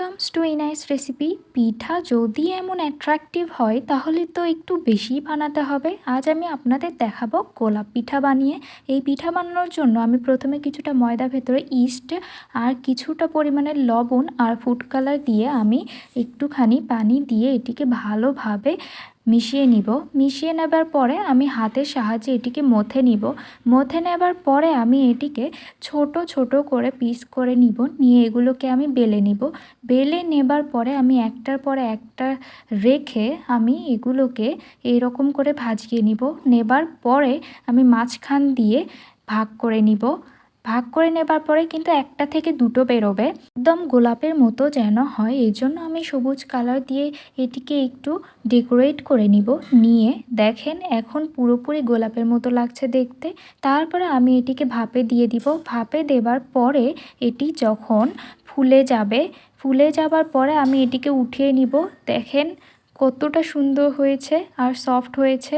Welcomes to ইনাইস recipe. পিঠা যদি এমন অ্যাট্রাকটিভ হয় তাহলে তো একটু বেশিই বানাতে হবে। আজ আমি আপনাদের দেখাবো গোলাপ পিঠা বানিয়ে। এই পিঠা বানানোর জন্য আমি প্রথমে কিছুটা ময়দা ভেতরে ইস্ট আর কিছুটা পরিমাণের লবণ আর ফুড কালার দিয়ে আমি একটুখানি পানি দিয়ে এটিকে ভালোভাবে মিশিয়ে নিব। মিশিয়ে নেবার পরে আমি হাতের সাহায্যে এটিকে মথে নিব। মথে নেবার পরে আমি এটিকে ছোট ছোট করে পিস করে নিব। নিয়ে এগুলোকে আমি বেলে নিব। বেলে নেবার পরে আমি একটার পরে একটা রেখে আমি এগুলোকে এইরকম করে ভাজিয়ে নিব। নেবার পরে আমি মাঝখান দিয়ে ভাগ করে নিব। ভাগ করে নেবার পরে কিন্তু একটা থেকে দুটো বেরোবে, একদম গোলাপের মতো যেন হয়। এই জন্য আমি সবুজ কালার দিয়ে এটিকে একটু ডেকোরেট করে নিব। নিয়ে দেখেন এখন পুরোপুরি গোলাপের মতো লাগছে দেখতে। তারপরে আমি এটিকে ভাপে দিয়ে দিব। ভাপে দেবার পরে এটি যখন ফুলে যাবে, ফুলে যাবার পরে আমি এটিকে উঠিয়ে নিব। দেখেন কতটা সুন্দর হয়েছে আর সফট হয়েছে।